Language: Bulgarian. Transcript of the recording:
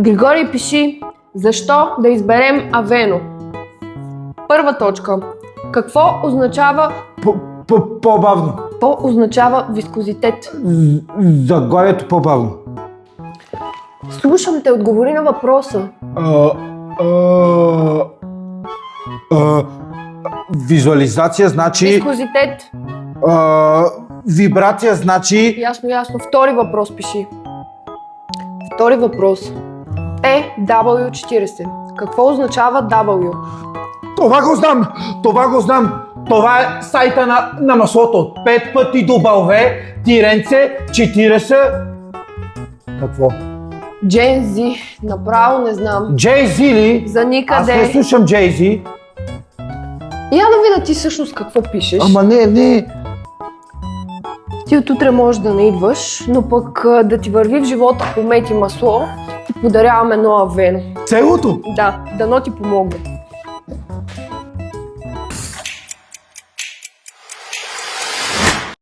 Григорий, пиши, защо да изберем Авено? Първа точка. Какво означава По-бавно. означава вискозитет? Заглавието по-бавно. Слушам те, отговори на въпроса. Визуализация значи... Вискозитет. Вибрация значи... Ясно. Втори въпрос пиши. Втори въпрос. W40. Какво означава W? Това го знам! Това е сайта на маслото. 5 пъти W, тиренце, 40... Какво? Gen Z. Направо не знам. Jay-Z ли? За никъде. Аз не слушам Jay-Z. Я да видя ти всъщност какво пишеш. Ама не. Ти от утре можеш да не идваш, но пък да ти върви в живота по мед и масло, ти подарявам едно Авено. Целото? Да, дано ти помогне.